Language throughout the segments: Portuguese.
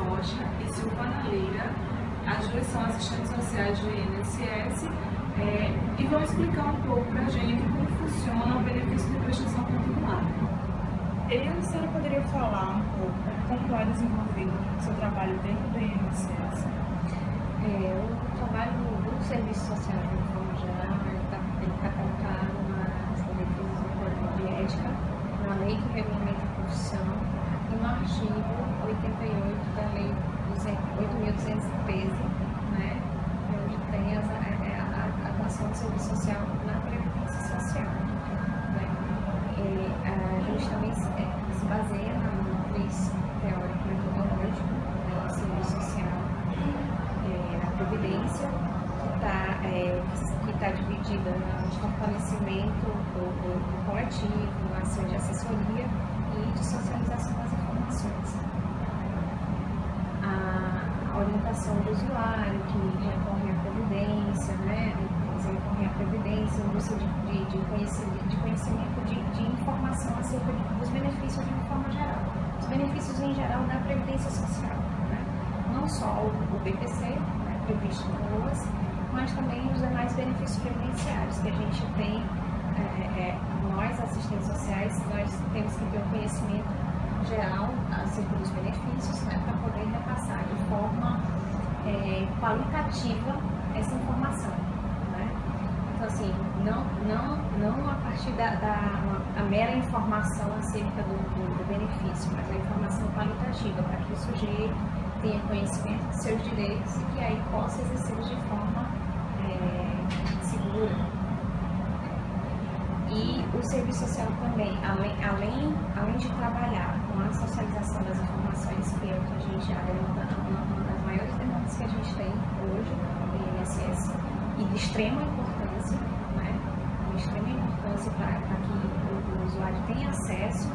Rocha e Silvana Leira. As duas são assistentes sociais do INSS e vão explicar um pouco para a gente como funciona o benefício de prestação continuada. A senhora poderia falar um pouco como é desenvolvido o seu trabalho dentro do INSS? O trabalho do serviço social, de uma forma geral, ele está pautado nas diretrizes do Código de Ética, na lei que regulamenta a profissão e no artigo 88 da lei 8.213, né, onde tem a atuação do serviço social na previdência social. Né? A gente também se baseia na matriz teórico-metodológica do serviço social na previdência, que está dividida no fortalecimento do coletivo, na ação de assessoria e de socialização das informações. A orientação do usuário que recorre à previdência, né? Recorre à previdência em busca de conhecimento, de informação acerca dos benefícios de uma forma geral. Os benefícios em geral da previdência social, né? Não só o BPC, né, previsto em LOAS, mas também os demais benefícios previdenciários que a gente tem. Nós, assistentes sociais, nós temos que ter um conhecimento geral acerca dos benefícios, né, para poder repassar de forma qualitativa essa informação. Né? Então, assim, não a partir da mera informação acerca do benefício, mas a informação qualitativa, para que o sujeito tenha conhecimento de seus direitos e que aí possa exercê-los de forma segura. E o serviço social também, além de trabalhar com a socialização das informações, que é o que a gente uma das maiores demandas que a gente tem hoje no INSS, e de extrema importância, né? De extrema importância para que o usuário tenha acesso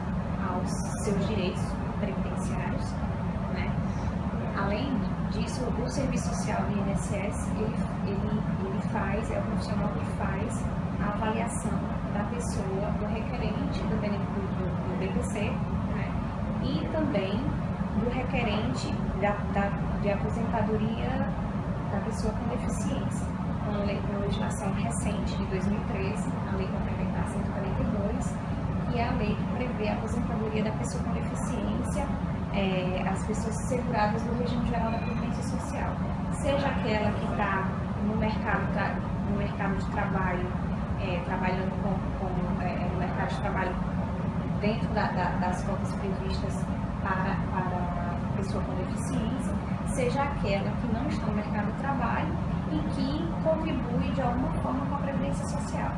aos seus direitos previdenciários, né? Além disso, o serviço social do INSS, ele faz, é o profissional que faz a avaliação da pessoa, do requerente do BPC, né? E também do requerente de aposentadoria da pessoa com deficiência. Uma legislação recente, de 2013, a Lei Complementar 142, que é a lei que prevê a aposentadoria da pessoa com deficiência, as pessoas seguradas do regime geral da Previdência Social, seja aquela que está no mercado de trabalho, trabalhando no mercado de trabalho dentro das cotas previstas para a pessoa com deficiência, seja aquela que não está no mercado de trabalho e que contribui de alguma forma com a Previdência Social.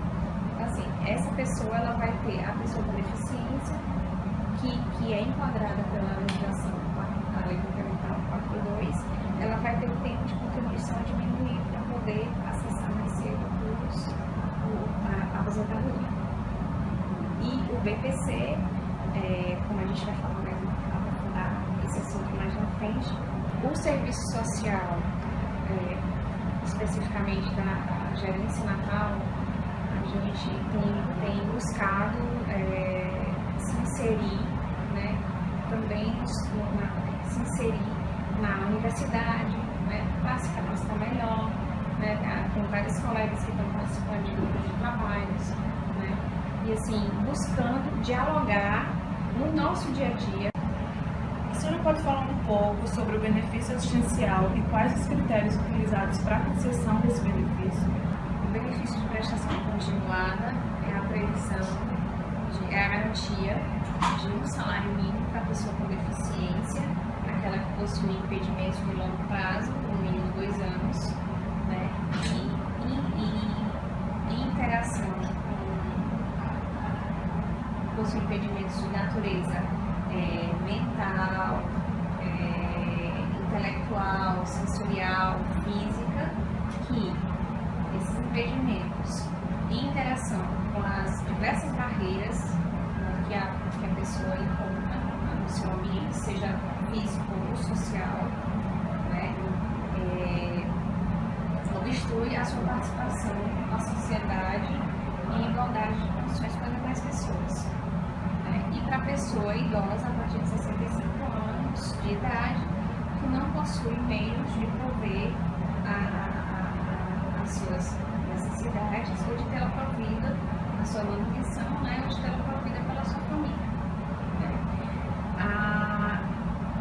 Então, assim, essa pessoa ela vai ter a pessoa com deficiência, que é enquadrada pela legislação, a Lei Complementar 42, ela vai ter o tempo de contribuição diminuído para poder acessar mais cedo a aposentadoria. E o BPC, como a gente vai falar mais, aprofundar esse assunto mais na frente, o serviço social, especificamente da gerência natal, a gente tem buscado se inserir, né, também se inserir na universidade, né, para se capacitar melhor, né, tem vários colegas que estão participando de grupos de trabalhos, né, e assim, buscando dialogar no nosso dia a dia. A senhora pode falar um pouco sobre o benefício assistencial e quais os critérios utilizados para a concessão desse benefício? O benefício de prestação continuada é a previsão, é a garantia de um salário mínimo para a pessoa com deficiência, aquela que possui impedimentos de longo prazo, no mínimo 2 anos, né? E interação com possui impedimentos de natureza mental, intelectual, sensorial, física, que esses impedimentos de interação com as diversas barreiras que a pessoa encontra no seu ambiente, seja físico ou social, né, obstrui a sua participação na sociedade em igualdade de condições com as demais pessoas. Né? E para a pessoa idosa, a partir de 65 anos de idade, que não possui meios de prover as suas necessidades ou de tê-la provida na sua manutenção, né, ou de tê-la provida pela sua família.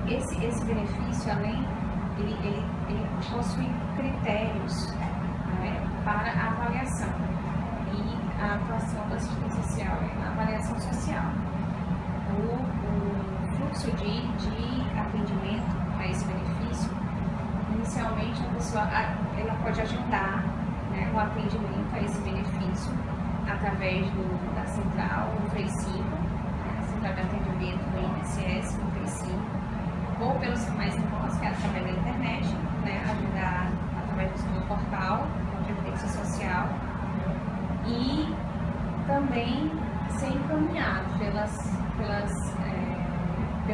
Esse benefício, ele possui critérios, né, para a avaliação e a atuação da assistência social, a avaliação social. O fluxo de atendimento a esse benefício, inicialmente a pessoa ela pode agendar, né, o atendimento a esse benefício através da central, o 35, a central de atendimento do INSS, o 35, ou pelos canais informais, que é através da internet, né, agendar através do portal da Previdência Social, e também ser encaminhado pelo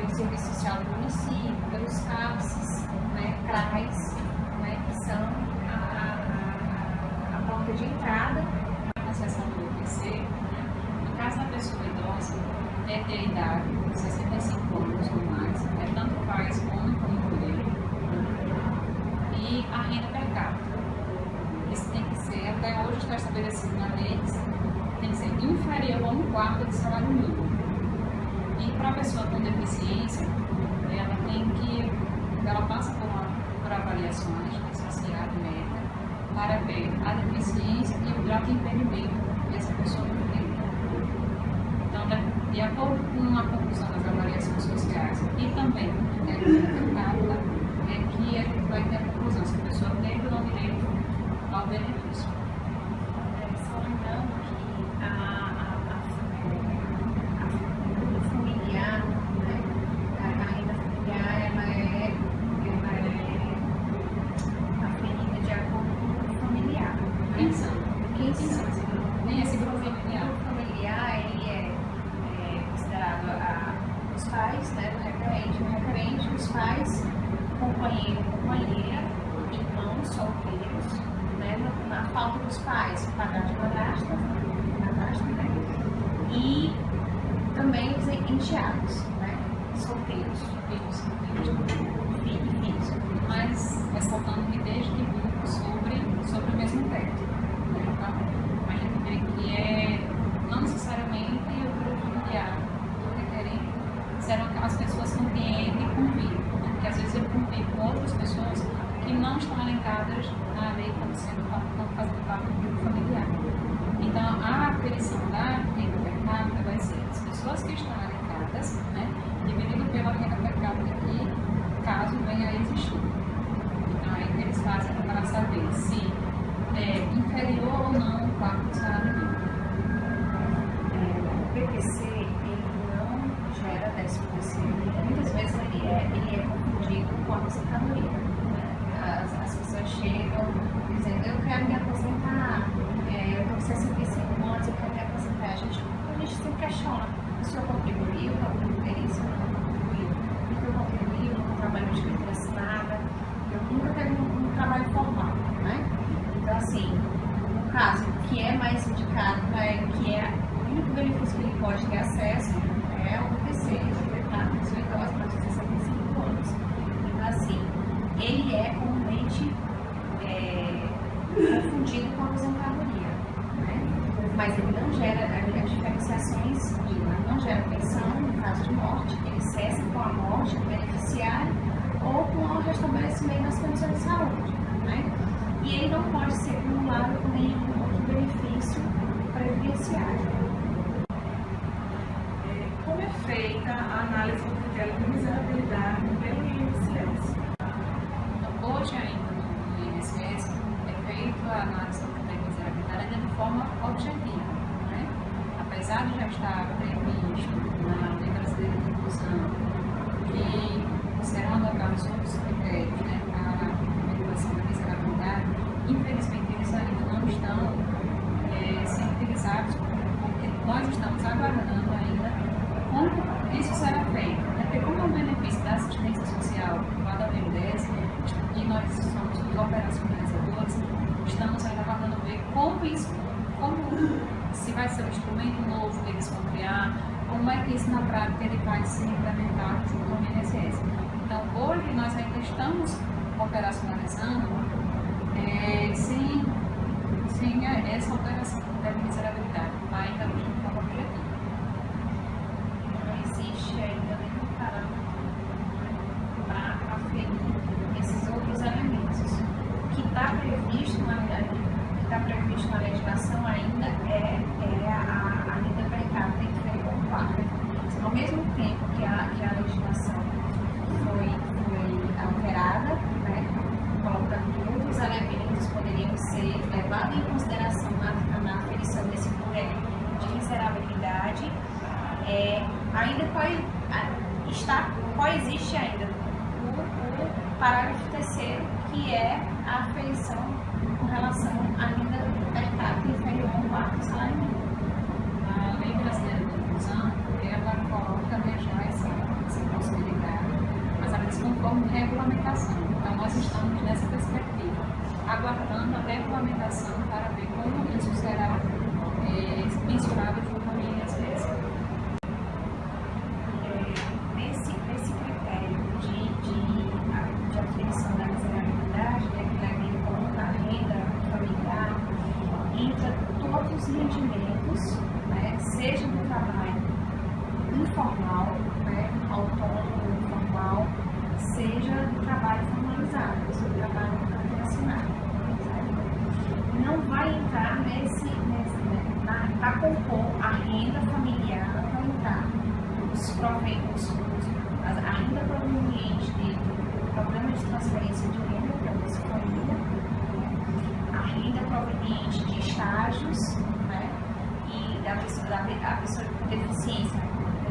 Serviço Social do município, pelos CAPS, né, CRAs, né, que são a porta de entrada. A concessão do IPC, no caso da pessoa idosa, é ter idade de 65 anos ou mais, tanto faz homem como mulher, e a renda per capita. Isso tem que ser, até hoje está estabelecido na lei, tem que ser inferior a 1/4 do salário mínimo. E para a pessoa com deficiência, ela passa por avaliações sociais, médicas, para ver a deficiência e o grau de impedimento que essa pessoa tem. Então, de acordo com a conclusão das avaliações sociais e também da renda é que a gente vai ter a conclusão se a pessoa tem ou não direito ao benefício. Só lembrando que a familiar, né, a renda familiar, ela é aferida de acordo com o familiar. Pensão. Nem esse grupo O familiar. grupo familiar, ele é considerado os pais, né, do requerente, os pais, companheiro, companheira, irmãos solteiros, né, na falta dos pais, padrasto, madrasta, né, e também os enteados, né, solteiros, filhos. Mas ressaltando que desde que vivo sobre o mesmo teto. Então, a gente vê que não necessariamente o grupo familiar do requerente serão aquelas pessoas com quem ele convive, porque às vezes ele convive com outras pessoas que não estão elencadas na lei como fazendo parte do grupo familiar. Então, a aferição da renda per capita vai ser as pessoas que estão elencadas, né, dividido pela renda per capita que, caso venha a existir. Então, aí eles fazem para saber se é inferior ou não o 1/4 do salário mínimo. O PPC, ele não gera 10%. Muitas vezes ele é confundido com a aposentadoria, né? As pessoas chegam dizendo, eu quero me aposentar, eu estou com 65 anos, eu quero me aposentar. A gente sempre questiona, o senhor contribuiu para a previdência? Não contribuiu. Eu contribuiu, não trabalhou de carteira assinada, eu nunca teve um trabalho formal, né? Então, assim, no caso que é mais indicado, que é o único benefício que ele pode ter acesso é o PPC, tá? Pessoa idosa, mais de 65 anos. Então, assim, ele é comumente confundido com a aposentadoria, né? Mas ele não gera as diferenciações mínimas, não gera pensão no caso de morte, ele cessa com a morte do beneficiário ou com o restabelecimento das condições de saúde, né? E ele não pode ser acumulado com nenhum outro benefício previdenciário. Como é feita a análise do critério de miserabilidade pelo INSS? Então, hoje ainda no INSS é feita a análise do critério de miserabilidade ainda de forma objetiva, né? Apesar de já estar previsto na Lei Brasileira de Inclusão que serão adotados outros critérios, né, para a averiguação da miserabilidade, infelizmente eles ainda não estão sendo utilizados, porque nós estamos aguardando ainda como isso será feito, né? Porque como é um benefício da assistência social lá da BNDES, e nós somos os operacionalizadores, estamos ainda aguardando ver se vai ser um instrumento novo que eles vão criar, como é que isso na prática ele vai se implementar no INSS. Então, hoje nós ainda estamos operacionalizando sem essa alteração da miserabilidade, ainda hoje de forma objetiva. Não existe ainda nenhum parâmetro para aferir esses outros elementos. O que está previsto na legislação ainda é a renda per capita inferior ao quarto. Ao mesmo tempo que a legislação foi alterada, né, colocando que outros elementos poderiam ser levados em consideração na aferição desse poder de miserabilidade, ainda coexiste ainda o parágrafo 3º, que é a aferição com relação à renda per capita inferior ao quarto salário mínimo. A Lei Brasileira de Inclusão, ela coloca já essa possibilidade, mas ela diz conforme regulamentação. Então, nós estamos nessa perspectiva, aguardando a regulamentação para ver como isso será mensurado junto ao INSS. Nesse critério de aferição da miserabilidade, que leva em conta a renda familiar, entra todos os rendimentos, né, seja do trabalho informal, né, autônomo, informal, seja do trabalho formalizado, seja do trabalho assinado. Não vai entrar para compor a renda familiar, não vai entrar os proventos, a renda proveniente do programa de transferência de renda para essa família, a renda proveniente de estágios, né, e da pessoa com deficiência.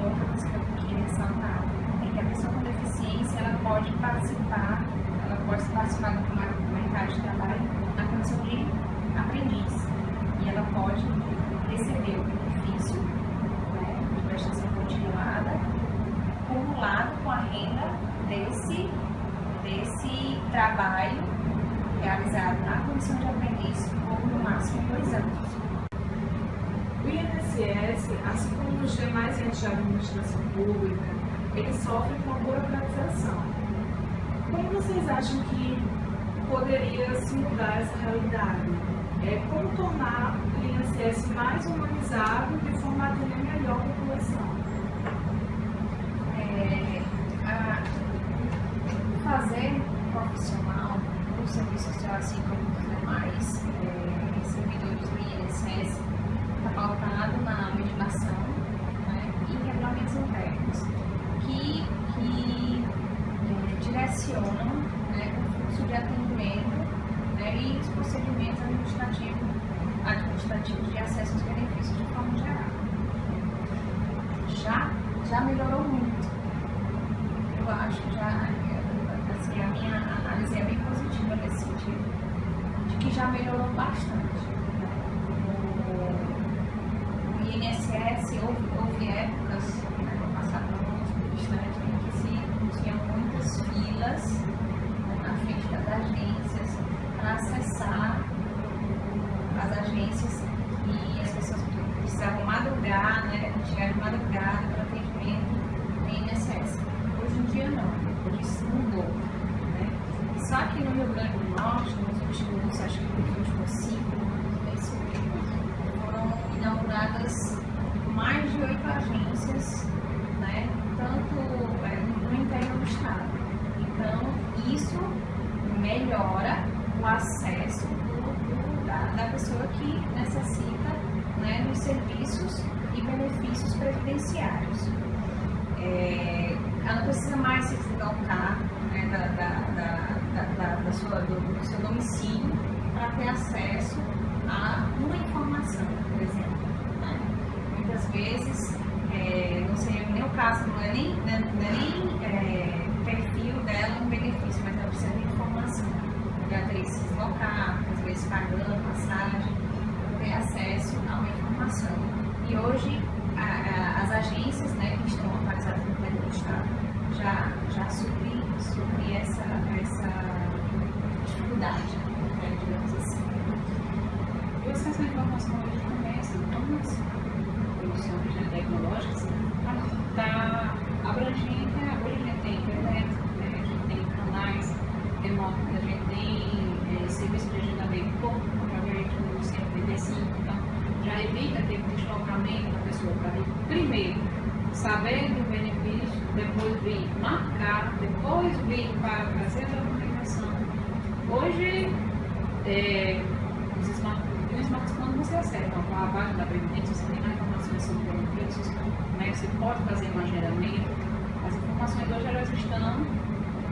Outra coisa que eu queria ressaltar é que a pessoa com deficiência ela pode participar do mercado de trabalho na condição de aprendiz, e ela pode receber o benefício, né, de prestação continuada acumulado com a renda desse trabalho realizado na condição de aprendiz por no máximo 2 anos. O INSS, assim como os demais entes de administração pública, ele sofre com a burocratização. Como vocês acham que poderia se mudar essa realidade? Como tornar o INSS mais humanizado de forma a atender melhor a população? Fazer profissional do serviço social, assim como os demais servidores do INSS, está pautado na legislação, né, e regulamentos internos que direcionam, né, o fluxo de atendimento, né, e os procedimentos administrativos de acesso aos benefícios de forma geral. Já melhorou muito. Eu acho que a minha análise é bem positiva nesse sentido, de que já melhorou bastante. O INSS houve épocas, no passado muito distante, em que se tinha muitas filas na frente das agências para acessar as agências, e as pessoas precisavam madrugar, né, chegar de madrugada para atendimento no INSS. Hoje em dia não, hoje isso mudou, né? E só que no Rio Grande do Norte, nos últimos 5 anos, foram inauguradas mais de 8 agências, né, tanto no interior do estado. Então, isso melhora o acesso da pessoa que necessita, né, dos serviços e benefícios previdenciários. Ela não precisa mais se deslocar, né, do seu domicílio para ter acesso a uma informação, por exemplo. Né? Muitas vezes, não seria nem o caso, não é nem perfil dela um benefício, mas ela precisa de informação. Ela teria que se deslocar, às vezes pagando passagem, para ter acesso a uma informação. E hoje, as agências, né, que estão localizadas no interior do estado já supri essa dificuldade, né, digamos assim. E o acesso à informação hoje começa algumas soluções tecnológicas está abrangente. Hoje a gente tem internet, a gente tem canais remotos ferramenta para a pessoa para primeiro saber do benefício, depois vir marcar, depois vir para fazer a comunicação. Hoje, no smartphone você acessa a página da Previdência, você tem informações sobre benefícios, né? Você pode fazer um agendamento. As informações hoje elas estão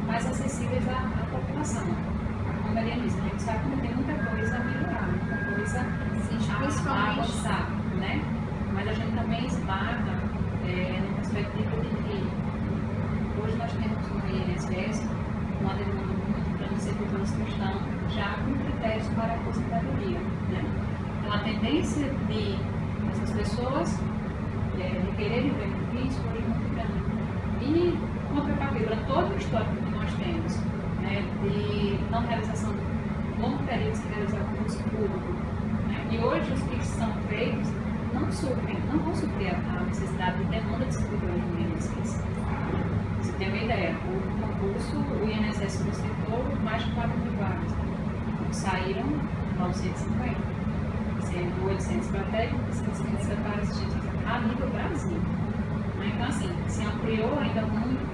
mais acessíveis à população. Como a disse, a gente sabe que tem muita coisa a melhorar, muita coisa a avançar, né? Mas a gente também esbarra na perspectiva de que hoje nós temos no INSS uma demanda muito grande de servidores que estão já com critérios para a aposentadoria, né? Então a tendência de essas pessoas requererem benefícios hoje é muito grande. E contrapartida, todo o histórico que nós temos, né, de não realização de longo período sem realizar concurso público, né, e hoje os que são feitos não vão suprir a necessidade de demanda de servidores do INSS. Você tem uma ideia, o concurso, o INSS do setor, mais de 4 mil vagas, saíram 950, sendo 800 para técnicos e 600 para assistentes a nível Brasil. Então, assim, se ampliou ainda muito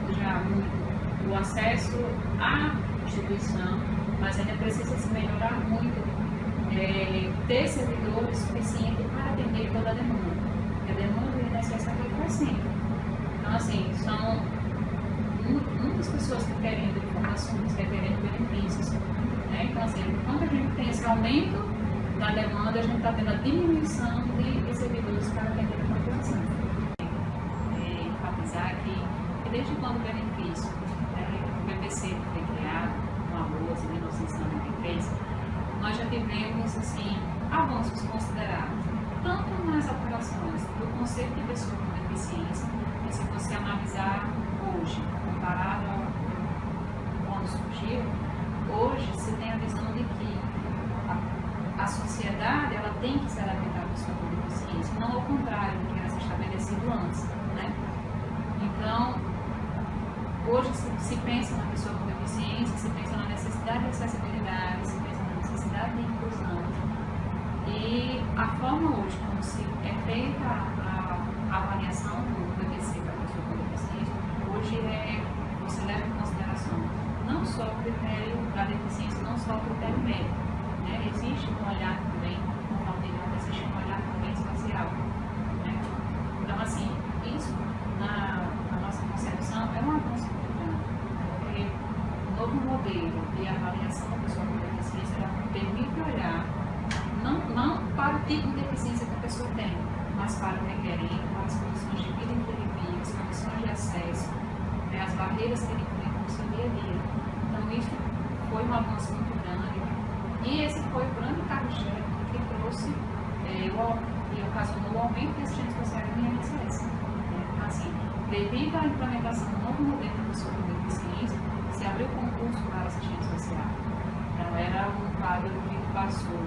o acesso à instituição, mas ainda precisa se melhorar muito, ter servidores suficientes para atender toda a demanda. A demanda do INSS é crescente. Então, assim, são muitas pessoas que querem informações, que querem benefícios. Né? Então, assim, quando a gente tem esse aumento da demanda, a gente está tendo a diminuição de servidores para atender a população. Que desde quando o benefício, o BPC foi criado, com a bolsa em 1993, nós já tivemos assim, avanços consideráveis, tanto nas operações do conceito de pessoa com deficiência, que se você analisar hoje, comparado ao quando surgiu, hoje se tem a visão de que a sociedade ela tem que se adaptar à pessoa com deficiência, não ao contrário do que era estabelecido antes, né? Então, hoje se pensa na pessoa com deficiência, se pensa na necessidade de acessibilidade, se pensa na necessidade de inclusão. E a forma hoje como se é feita a avaliação do BPC para a pessoa com deficiência, hoje você leva em consideração não só o critério da deficiência, não só o critério médico. Né? Existe um olhar também, existe um olhar também espacial. Né? Então, assim, isso na nossa concepção é um avanço muito grande, porque o novo modelo de avaliação da pessoa com deficiência ela permite olhar não para o tipo de deficiência que a pessoa tem, mas para o requerente, para as condições de vida em que ele vive, as condições de acesso, as barreiras que ele enfrenta no seu dia a dia. Então, isso foi um avanço muito grande e esse foi o grande carro-chefe que trouxe e ocasionou o aumento das assistentes sociais no INSS. Assim, devido à implementação do novo modelo de pessoa com deficiência, se abriu concurso para assistente social. Então, era um quadro que passou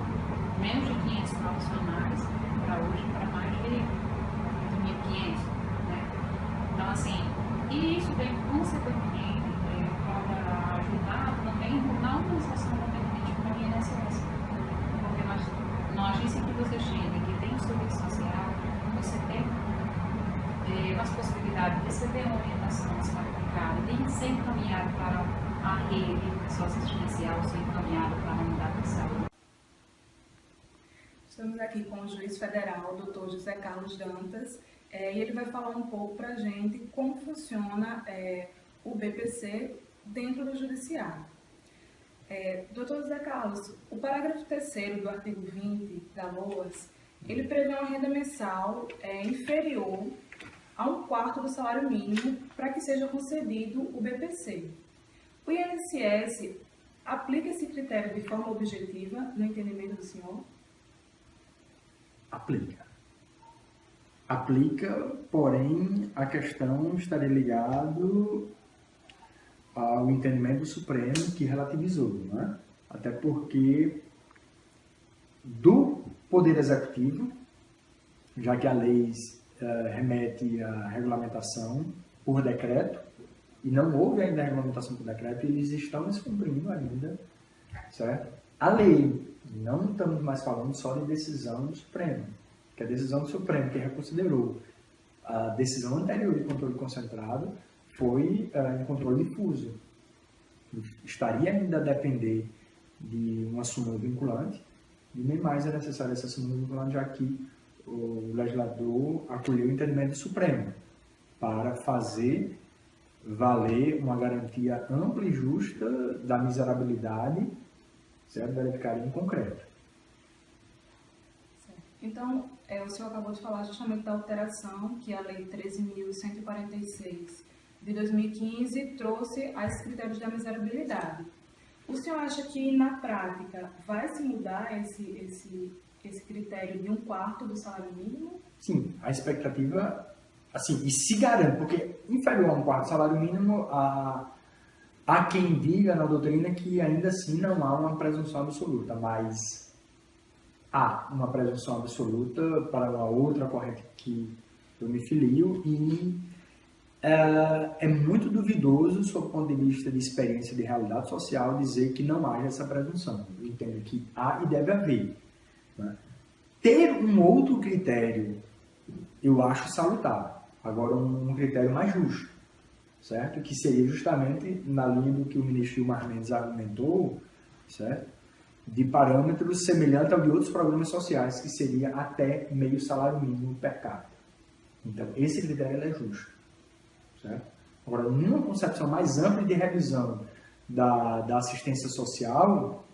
menos de 500 profissionais para hoje para mais de 1.500. Né? Então, assim, e isso vem consequentemente para ajudar também na organização da benefício para o INSS. Porque nós disse que você chega, que tem um serviço social, você tem as possibilidades de receber uma orientação mais qualificada, de ser encaminhado para a rede socioassistencial, ser encaminhado para a unidade de saúde. Estamos aqui com o juiz federal, o Dr. José Carlos Dantas, e ele vai falar um pouco para a gente como funciona o BPC dentro do judiciário. Dr. José Carlos, o parágrafo 3º do artigo 20 da LOAS, ele prevê uma renda mensal inferior a 1/4 do salário mínimo para que seja concedido o BPC. O INSS aplica esse critério de forma objetiva, no entendimento do senhor? Aplica, porém, a questão estaria ligado ao entendimento do Supremo que relativizou, né? Até porque do Poder Executivo, já que a lei remete à regulamentação por decreto, e não houve ainda a regulamentação por decreto, eles estão descumprindo ainda, certo? A lei, não estamos mais falando só de decisão do Supremo, que a decisão do Supremo, que reconsiderou a decisão anterior de controle concentrado, foi em controle difuso. Estaria ainda a depender de uma súmula vinculante, e nem mais é necessária essa súmula vinculante, já que o legislador acolheu o entendimento do Supremo para fazer valer uma garantia ampla e justa da miserabilidade, certo? Verificada em concreto. Então, o senhor acabou de falar justamente da alteração que a Lei 13.146 de 2015 trouxe a esses critérios da miserabilidade. O senhor acha que, na prática, vai se mudar esse critério de 1/4 do salário mínimo? Sim, a expectativa, assim, e se garante, porque inferior a 1/4 do salário mínimo, há quem diga na doutrina que ainda assim não há uma presunção absoluta, mas há uma presunção absoluta para uma outra corrente que eu me filio e é muito duvidoso, sob o ponto de vista de experiência de realidade social, dizer que não haja essa presunção. Eu entendo que há e deve haver. Né? Ter um outro critério, eu acho salutar. Agora, um critério mais justo, certo? Que seria justamente na linha do que o ministro Gilmar Mendes argumentou, certo? De parâmetros semelhantes ao de outros programas sociais, que seria até meio salário mínimo per capita. Então, esse critério é justo. Certo? Agora, numa concepção mais ampla de revisão da assistência social,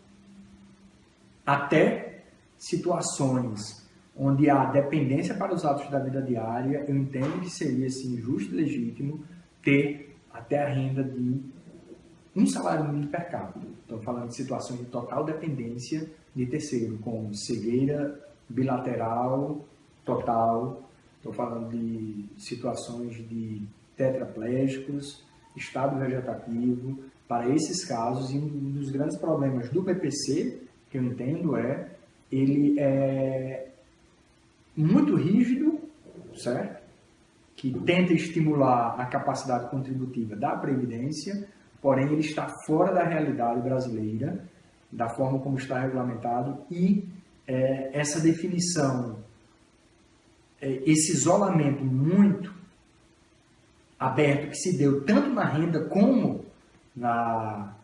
até situações onde há dependência para os atos da vida diária, eu entendo que seria sim, justo e legítimo ter até a renda de um salário mínimo per capita. Estou falando de situações de total dependência de terceiro, como cegueira bilateral total. Estou falando de situações de tetraplégicos, estado vegetativo. Para esses casos, e um dos grandes problemas do BPC, que eu entendo, ele é muito rígido, certo? Que tenta estimular a capacidade contributiva da Previdência, porém ele está fora da realidade brasileira, da forma como está regulamentado, e essa definição, esse isolamento muito aberto que se deu tanto na renda como na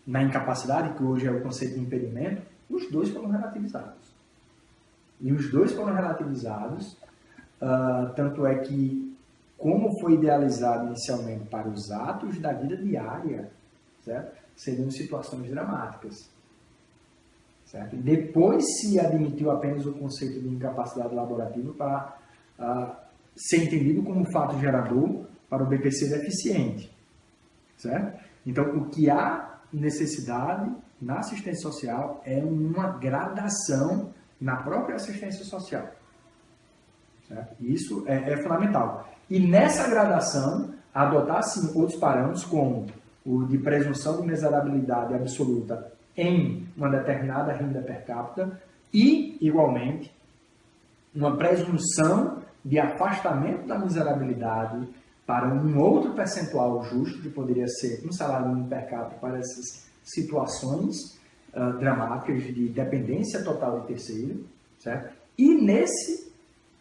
incapacidade, que hoje é o conceito de impedimento, os dois foram relativizados. E os dois foram relativizados, tanto é que, como foi idealizado inicialmente para os atos da vida diária, certo? Seriam situações dramáticas. Certo? E depois se admitiu apenas o conceito de incapacidade laborativa para ser entendido como fato gerador para o BPC deficiente. Certo? Então, o que há necessidade na assistência social é uma gradação na própria assistência social. Certo? Isso é fundamental. E nessa gradação, adotar sim outros parâmetros, como o de presunção de miserabilidade absoluta em uma determinada renda per capita e, igualmente, uma presunção de afastamento da miserabilidade para um outro percentual justo, que poderia ser um salário mínimo per capita para essas situações dramáticas de dependência total de terceiro, certo? E nesse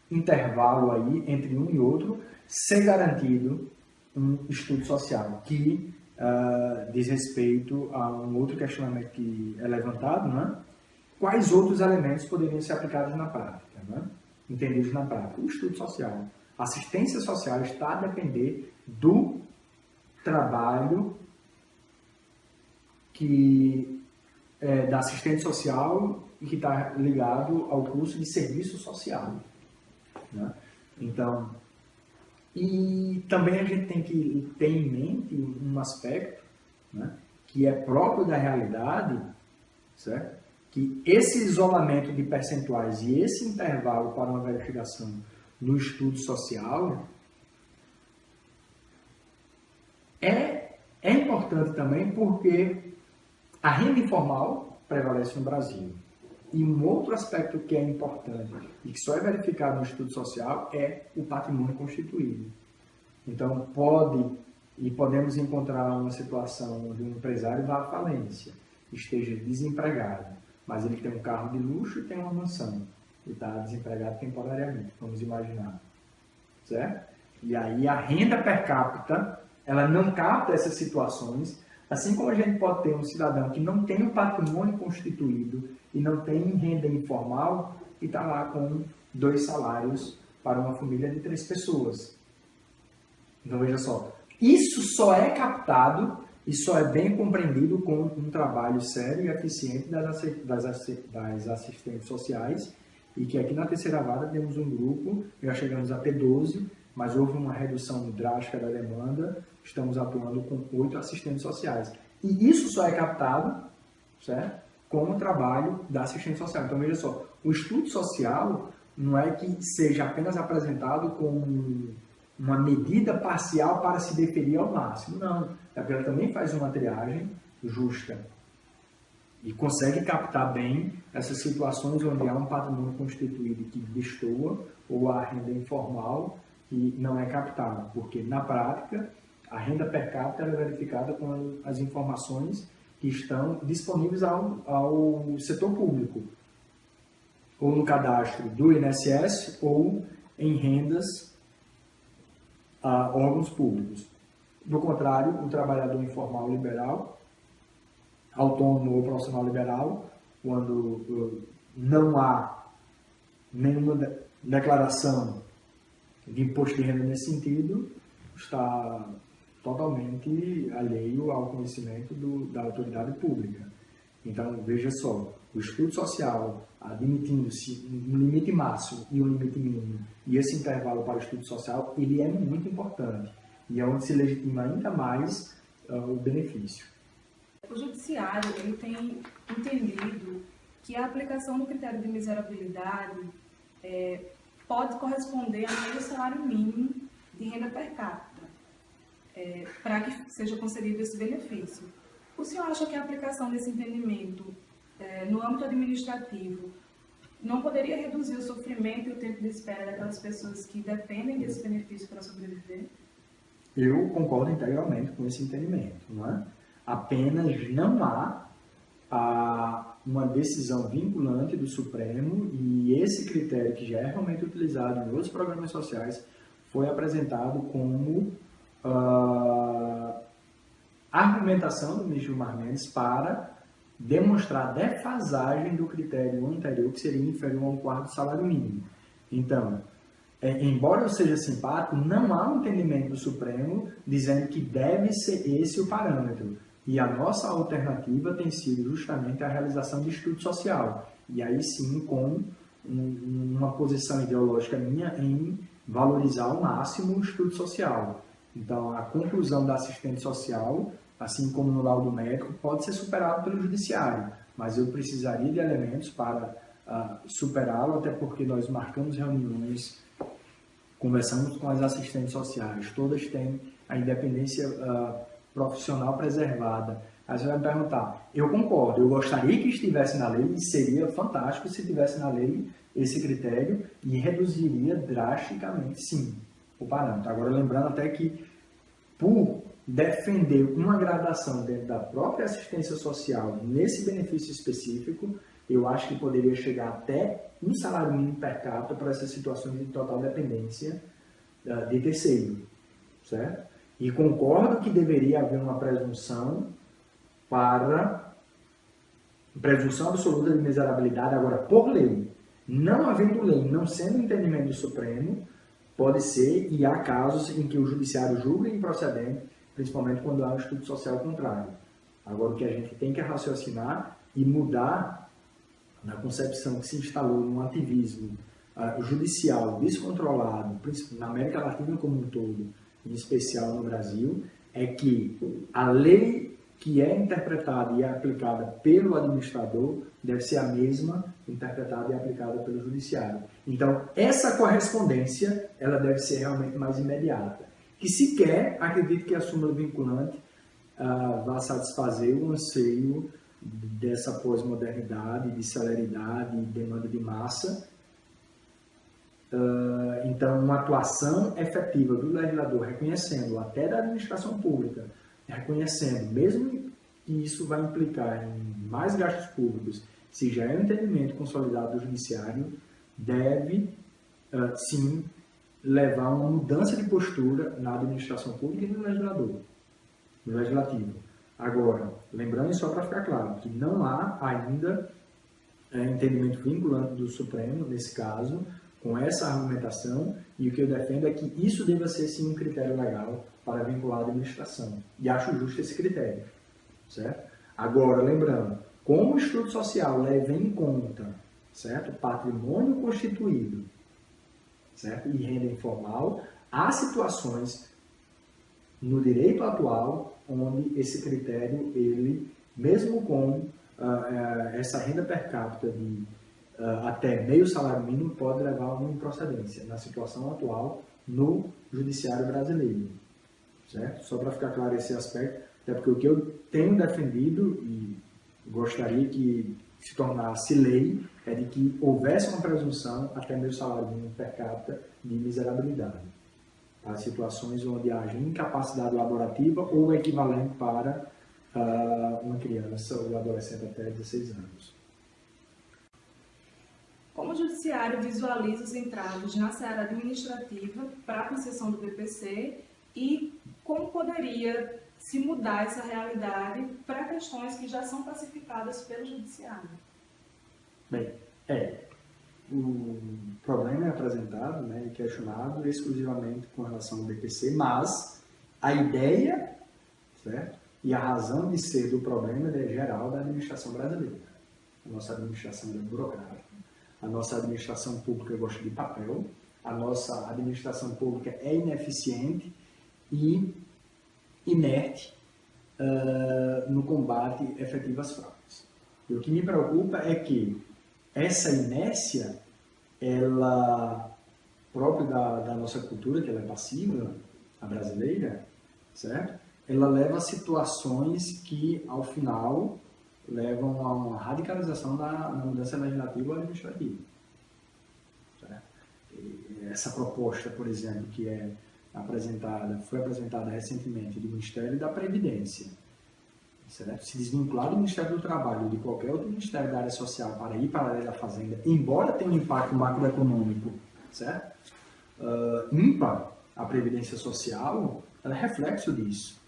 intervalo aí, entre um e outro, ser garantido um estudo social que diz respeito a um outro questionamento que é levantado, né? Quais outros elementos poderiam ser aplicados na prática, né? Entendidos na prática? O estudo social. A assistência social está a depender do trabalho da assistente social e que está ligado ao curso de serviço social. Né? Então, e também a gente tem que ter em mente um aspecto, né, que é próprio da realidade, certo? Que esse isolamento de percentuais e esse intervalo para uma verificação no estudo social é importante também porque a renda informal prevalece no Brasil. E um outro aspecto que é importante e que só é verificado no estudo social é o patrimônio constituído. Então, podemos encontrar uma situação onde um empresário vá à falência, esteja desempregado, mas ele tem um carro de luxo e tem uma mansão. e está desempregado temporariamente, vamos imaginar, certo? E aí a renda per capita, ela não capta essas situações, assim como a gente pode ter um cidadão que não tem um patrimônio constituído e não tem renda informal e está lá com 2 salários para uma família de 3 pessoas. Então veja só, isso só é captado e só é bem compreendido com um trabalho sério e eficiente das assistentes sociais, e que aqui na Terceira Vara temos um grupo, já chegamos a ter 12, mas houve uma redução drástica da demanda, estamos atuando com 8 assistentes sociais. E isso só é captado, certo, com o trabalho da assistente social. Então veja só, o estudo social não é que seja apenas apresentado como uma medida parcial para se deferir ao máximo, não. Ela também faz uma triagem justa e consegue captar bem essas situações onde há um patrimônio constituído que destoa ou a renda informal que não é captada, porque na prática a renda per capita é verificada com as informações que estão disponíveis ao setor público, ou no cadastro do INSS ou em rendas a órgãos públicos. Do contrário, o trabalhador informal liberal, autônomo ou profissional liberal, quando não há nenhuma declaração de imposto de renda nesse sentido, está totalmente alheio ao conhecimento da autoridade pública. Então, veja só, o estudo social admitindo-se um limite máximo e um limite mínimo, e esse intervalo para o estudo social, ele é muito importante, e é onde se legitima ainda mais o benefício. O judiciário ele tem entendido que a aplicação do critério de miserabilidade pode corresponder a meio salário mínimo de renda per capita, para que seja concedido esse benefício. O senhor acha que a aplicação desse entendimento no âmbito administrativo não poderia reduzir o sofrimento e o tempo de espera daquelas pessoas que dependem desse benefício para sobreviver? Eu concordo integralmente com esse entendimento, não é? Apenas não há uma decisão vinculante do Supremo, e esse critério, que já é realmente utilizado em outros programas sociais, foi apresentado como argumentação do ministro Gilmar Mendes para demonstrar a defasagem do critério anterior, que seria inferior a 1/4 do salário mínimo. Então, embora eu seja simpático, não há um entendimento do Supremo dizendo que deve ser esse o parâmetro. E a nossa alternativa tem sido justamente a realização de estudo social. E aí sim, com uma posição ideológica minha em valorizar ao máximo o estudo social. Então, a conclusão da assistente social, assim como no laudo médico, pode ser superado pelo judiciário, mas eu precisaria de elementos para superá-lo, até porque nós marcamos reuniões, conversamos com as assistentes sociais, todas têm a independência profissional preservada. Aí você vai me perguntar, eu concordo, eu gostaria que estivesse na lei, e seria fantástico se estivesse na lei esse critério, e reduziria drasticamente, sim, o parâmetro. Agora, lembrando até que, por defender uma gradação dentro da própria assistência social nesse benefício específico, eu acho que poderia chegar até um salário mínimo per capita para essas situações de total dependência de terceiro, certo? E concordo que deveria haver uma presunção absoluta de miserabilidade, agora por lei. Não havendo lei, não sendo entendimento do Supremo, pode ser, e há casos em que o judiciário julga improcedente, principalmente quando há um estudo social contrário. Agora, o que a gente tem que raciocinar e mudar na concepção que se instalou num ativismo judicial descontrolado, na América Latina como um todo, em especial no Brasil, é que a lei que é interpretada e aplicada pelo administrador deve ser a mesma interpretada e aplicada pelo judiciário. Então, essa correspondência ela deve ser realmente mais imediata. Que sequer acredito que a súmula vinculante vá satisfazer o anseio dessa pós-modernidade, de celeridade e demanda de massa. Então, uma atuação efetiva do legislador, reconhecendo, até da administração pública, reconhecendo, mesmo que isso vai implicar em mais gastos públicos, se já é um entendimento consolidado do judiciário, deve, sim, levar a uma mudança de postura na administração pública e no legislativo. Agora, lembrando só para ficar claro, que não há ainda entendimento vinculante do Supremo, nesse caso, com essa argumentação, e o que eu defendo é que isso deva ser, sim, um critério legal para vincular a administração. E acho justo esse critério, certo? Agora, lembrando, como o estudo social leva em conta, certo, patrimônio constituído, certo, e renda informal, há situações no direito atual onde esse critério, ele, mesmo com essa renda per capita de até meio salário mínimo, pode levar a uma improcedência na situação atual no judiciário brasileiro, certo? Só para ficar claro esse aspecto, até porque o que eu tenho defendido e gostaria que se tornasse lei é de que houvesse uma presunção até meio salário mínimo per capita de miserabilidade, para situações onde haja incapacidade laborativa ou equivalente para uma criança ou adolescente até 16 anos. Como o Judiciário visualiza os entraves na seara administrativa para a concessão do BPC e como poderia se mudar essa realidade para questões que já são pacificadas pelo Judiciário? Bem, o problema é apresentado, né, e questionado exclusivamente com relação ao BPC, mas a ideia, certo, e a razão de ser do problema é geral da administração brasileira. A nossa administração é burocrática, a nossa administração pública gosta de papel, a nossa administração pública é ineficiente e inerte no combate efetivo às fraudes. E o que me preocupa é que essa inércia, ela, própria da nossa cultura, que ela é passiva, a brasileira, certo? Ela leva a situações que, ao final, levam a uma radicalização na mudança legislativa ou administrativa. Certo? Essa proposta, por exemplo, que foi apresentada recentemente do Ministério da Previdência, certo? Se desvincular do Ministério do Trabalho ou de qualquer outro Ministério da área social para ir para a área da Fazenda, embora tenha um impacto macroeconômico, certo? Ímpar, a Previdência Social, ela é reflexo disso.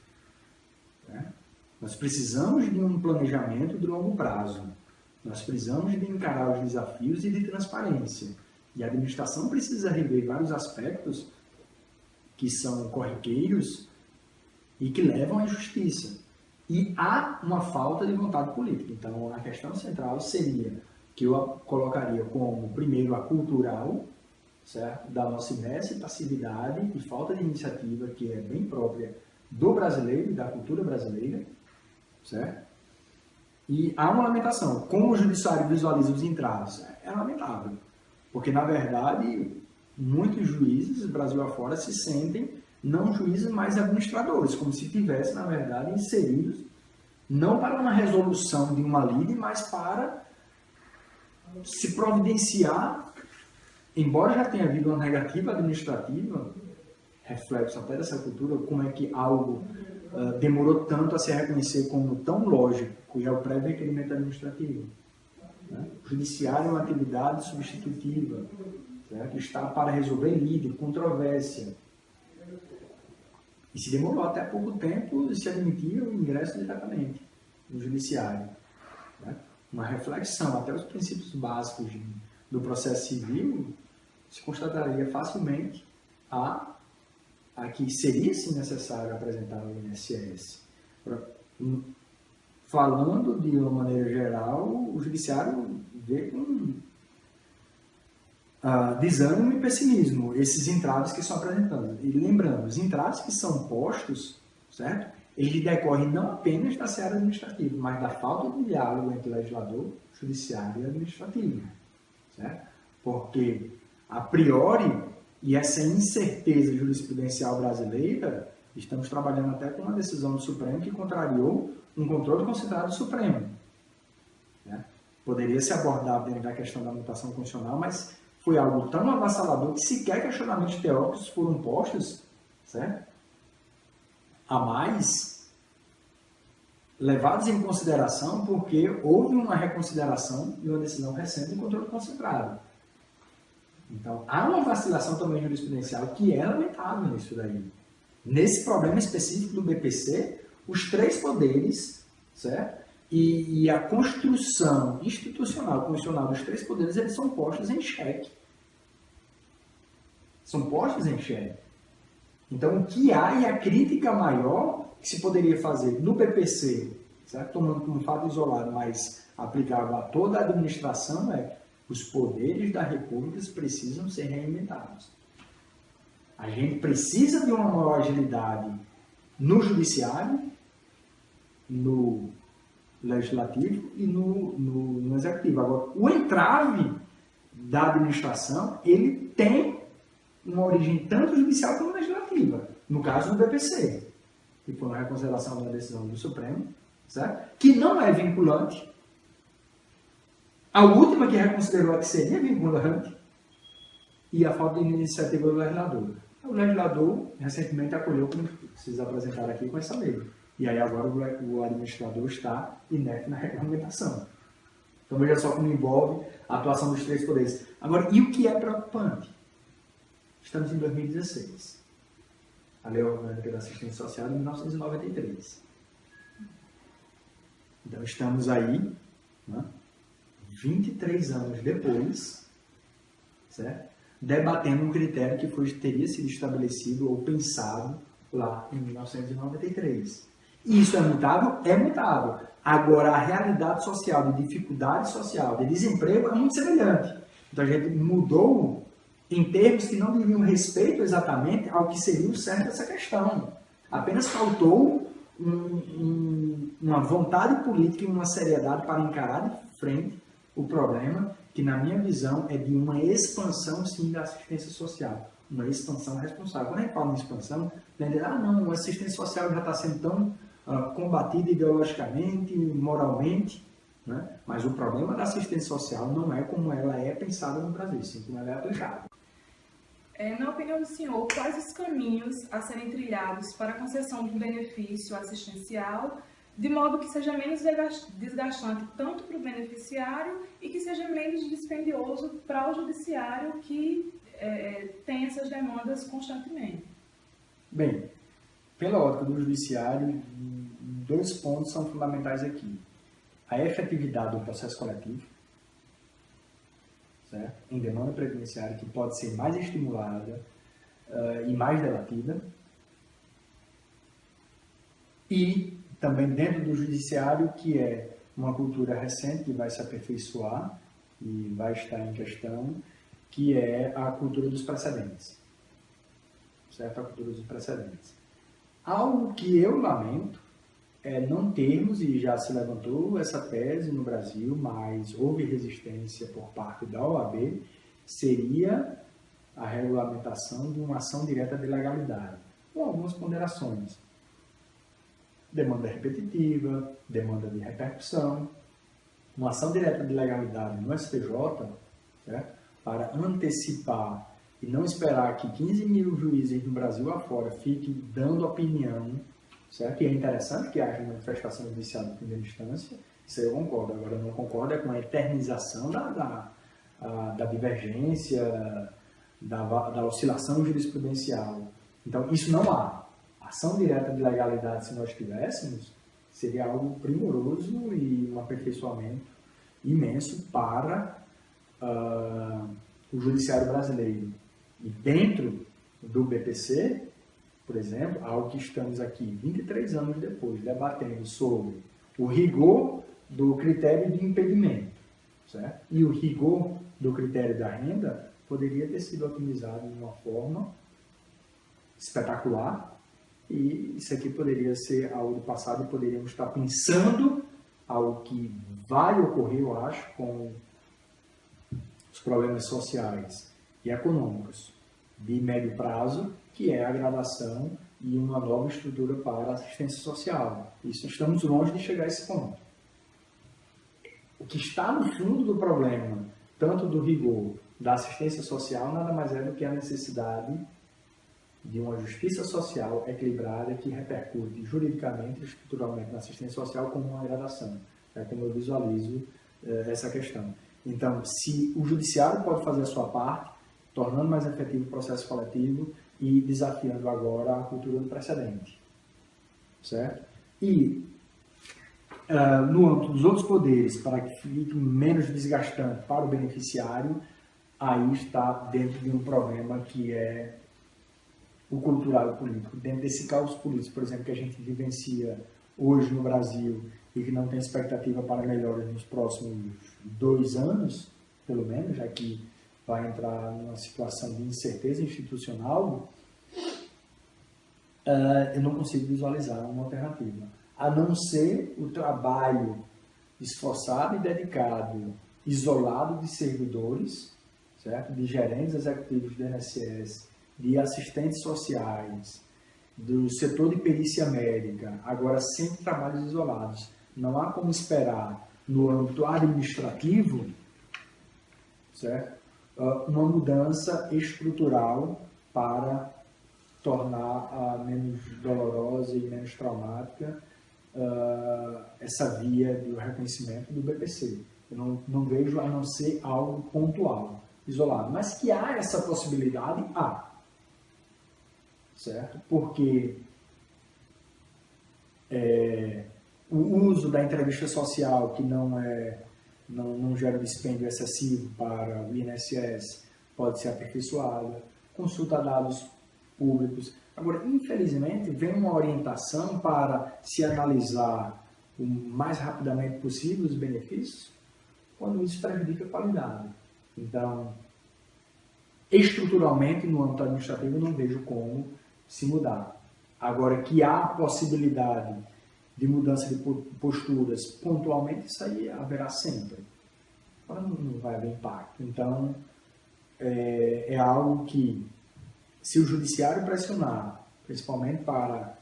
Certo? Nós precisamos de um planejamento de longo prazo. Nós precisamos de encarar os desafios e de transparência. E a administração precisa rever vários aspectos que são corriqueiros e que levam à justiça. E há uma falta de vontade política. Então, a questão central seria, que eu colocaria como, primeiro, a cultural, certo? Da nossa inércia e passividade e falta de iniciativa, que é bem própria do brasileiro e da cultura brasileira, certo? E há uma lamentação. Como o judiciário visualiza os entraves? É lamentável. Porque, na verdade, muitos juízes, Brasil afora, se sentem não juízes, mas administradores, como se tivessem, na verdade, inseridos, não para uma resolução de uma lide, mas para se providenciar, embora já tenha havido uma negativa administrativa, reflexo até dessa cultura, como é que algo demorou tanto a se reconhecer como tão lógico, e é o prévio requerimento administrativo. Né? O judiciário é uma atividade substitutiva, certo? Está para resolver lide, controvérsia. E se demorou até pouco tempo, se admitia o ingresso diretamente no judiciário. Né? Uma reflexão, até os princípios básicos do processo civil, se constataria facilmente a que seria sim necessário apresentar o INSS. Falando de uma maneira geral, o judiciário vê com desânimo e pessimismo esses entraves que são apresentados. E lembrando, os entraves que são postos, certo? Eles decorrem não apenas da seara administrativa, mas da falta de diálogo entre legislador, judiciário e administrativo, certo? Porque, a priori, e essa incerteza jurisprudencial brasileira, estamos trabalhando até com uma decisão do Supremo que contrariou um controle concentrado do Supremo. Né? Poderia se abordar dentro da questão da mutação constitucional, mas foi algo tão avassalador que sequer questionamentos teóricos foram postos, certo? A mais, levados em consideração porque houve uma reconsideração de uma decisão recente do controle concentrado. Então, há uma vacilação também jurisprudencial que é lamentável nisso daí. Nesse problema específico do BPC, os três poderes, certo? E a construção institucional, constitucional dos três poderes, eles são postos em xeque. São postos em xeque. Então, o que há e a crítica maior que se poderia fazer no BPC, certo? Tomando como fato isolado, mas aplicável a toda a administração, é os poderes da República precisam ser reinventados. A gente precisa de uma maior agilidade no judiciário, no legislativo e no executivo. Agora, o entrave da administração, ele tem uma origem tanto judicial como legislativa. No caso do BPC, que foi uma reconsideração da decisão do Supremo, certo? Que não é vinculante. A última que reconsiderou a que seria vinculante e a falta de iniciativa do legislador. O legislador recentemente acolheu, como vocês apresentaram aqui, com essa lei. E aí agora o administrador está inerte na regulamentação. Então veja só como envolve a atuação dos três poderes. Agora, e o que é preocupante? Estamos em 2016. A Lei Orgânica da Assistência Social de 1993. Então estamos aí, né, 23 anos depois, certo? Debatendo um critério que teria sido estabelecido ou pensado lá em 1993. E isso é mutável? É mutável. Agora, a realidade social, de dificuldade social, de desemprego, é muito semelhante. Então, a gente mudou em termos que não diziam respeito exatamente ao que seria o certo dessa questão. Apenas faltou uma vontade política e uma seriedade para encarar de frente o problema, que na minha visão é de uma expansão, sim, da assistência social. Uma expansão responsável. Quando a gente fala em expansão, não, a assistência social já está sendo tão combatida ideologicamente, moralmente, né? Mas o problema da assistência social não é como ela é pensada no Brasil, sim como ela é aplicada. Na opinião do senhor, quais os caminhos a serem trilhados para a concessão de um benefício assistencial, de modo que seja menos desgastante tanto para o beneficiário e que seja menos dispendioso para o judiciário que tem essas demandas constantemente? Bem, pela ótica do judiciário, dois pontos são fundamentais aqui. A efetividade do processo coletivo, certo? Em demanda previdenciária, que pode ser mais estimulada e mais debatida. E também dentro do judiciário, que é uma cultura recente que vai se aperfeiçoar e vai estar em questão, que é a cultura dos precedentes. Certo? A cultura dos precedentes. Algo que eu lamento é não termos, e já se levantou essa tese no Brasil, mas houve resistência por parte da OAB, seria a regulamentação de uma ação direta de legalidade, com algumas ponderações. Demanda repetitiva, demanda de repercussão, uma ação direta de legalidade no STJ, certo? Para antecipar e não esperar que 15 mil juízes no Brasil afora fiquem dando opinião, certo? E é interessante que haja manifestação judicial de primeira instância, isso aí eu concordo. Agora, eu não concordo com a eternização da divergência, da oscilação jurisprudencial. Então, isso não há. Ação direta de legalidade, se nós tivéssemos, seria algo primoroso e um aperfeiçoamento imenso para o judiciário brasileiro. E dentro do BPC, por exemplo, algo que estamos aqui 23 anos depois debatendo sobre o rigor do critério de impedimento, certo? E o rigor do critério da renda poderia ter sido otimizado de uma forma espetacular, e isso aqui poderia ser algo do passado e poderíamos estar pensando algo que vai ocorrer, eu acho, com os problemas sociais e econômicos de médio prazo, que é a gradação e uma nova estrutura para a assistência social. Isso, estamos longe de chegar a esse ponto. O que está no fundo do problema, tanto do rigor da assistência social, nada mais é do que a necessidade de uma justiça social equilibrada que repercute juridicamente e estruturalmente na assistência social como uma gradação. É como eu visualizo essa questão. Então, se o judiciário pode fazer a sua parte, tornando mais efetivo o processo coletivo e desafiando agora a cultura do precedente. Certo? E, no âmbito dos outros poderes, para que fique menos desgastante para o beneficiário, aí está dentro de um problema que é o cultural e político. Dentro desse caos político, por exemplo, que a gente vivencia hoje no Brasil e que não tem expectativa para melhoras nos próximos 2 anos, pelo menos, já que vai entrar numa situação de incerteza institucional, eu não consigo visualizar uma alternativa. A não ser o trabalho esforçado e dedicado, isolado de servidores, certo? De gerentes executivos do INSS, de assistentes sociais, do setor de perícia médica, agora sempre trabalhos isolados. Não há como esperar, no âmbito administrativo, certo? Uma mudança estrutural para tornar menos dolorosa e menos traumática essa via do reconhecimento do BPC. Eu não vejo a não ser algo pontual, isolado. Mas que há essa possibilidade, há. Certo? Porque o uso da entrevista social, que não gera dispêndio excessivo para o INSS, pode ser aperfeiçoado, consulta dados públicos. Agora, infelizmente, vem uma orientação para se analisar o mais rapidamente possível os benefícios, quando isso prejudica a qualidade. Então, estruturalmente, no âmbito administrativo, eu não vejo como se mudar. Agora, que há possibilidade de mudança de posturas pontualmente, isso aí haverá sempre. Agora não vai haver impacto. Então, é algo que, se o judiciário pressionar, principalmente para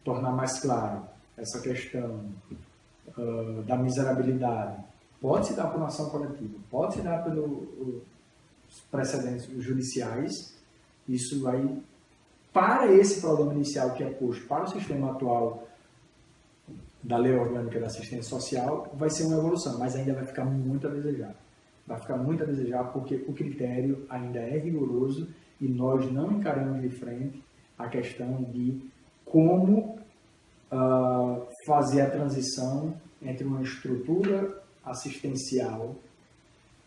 tornar mais claro essa questão da miserabilidade, pode se dar por uma ação coletiva, pode se dar pelos precedentes judiciais. Isso vai, para esse problema inicial que é posto para o sistema atual da Lei Orgânica da Assistência Social, vai ser uma evolução, mas ainda vai ficar muito a desejar. Vai ficar muito a desejar porque o critério ainda é rigoroso e nós não encaramos de frente a questão de como fazer a transição entre uma estrutura assistencial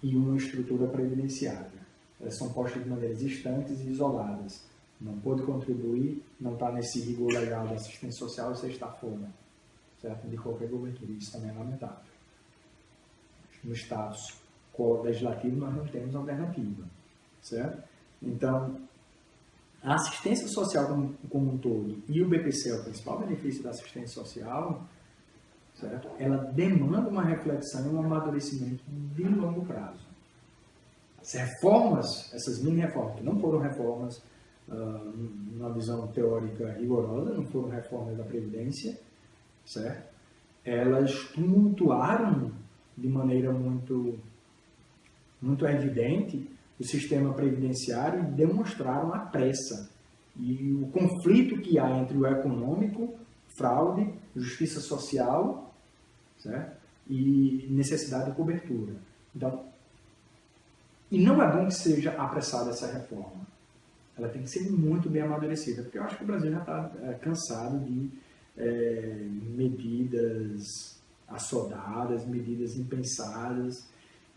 e uma estrutura previdenciária. Elas são postas de maneiras distantes e isoladas. Não pode contribuir, não está nesse rigor legal da assistência social, você está fora, certo? De qualquer cobertura. Isso também é lamentável. No status legislativo nós não temos alternativa, certo? Então, a assistência social como um todo, e o BPC é o principal benefício da assistência social, certo? Ela demanda uma reflexão e um amadurecimento de longo prazo. As reformas, essas mini-reformas, que não foram reformas numa visão teórica rigorosa, não foram reformas da Previdência, certo? Elas tumultuaram de maneira muito evidente o sistema previdenciário e demonstraram a pressa e o conflito que há entre o econômico, fraude, justiça social, certo? E necessidade de cobertura. Então, e não é bom que seja apressada essa reforma. Ela tem que ser muito bem amadurecida, porque eu acho que o Brasil já está cansado de medidas assodadas, medidas impensadas,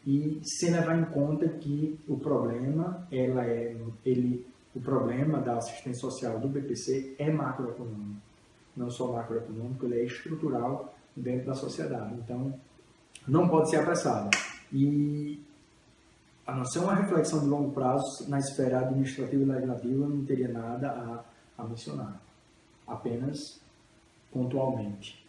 e sem levar em conta que o problema, o problema da assistência social do BPC é macroeconômico. Não só macroeconômico, ele é estrutural dentro da sociedade. Então, não pode ser apressado. E, a não ser uma reflexão de longo prazo, na esfera administrativa e legislativa, eu não teria nada a mencionar. Apenas pontualmente.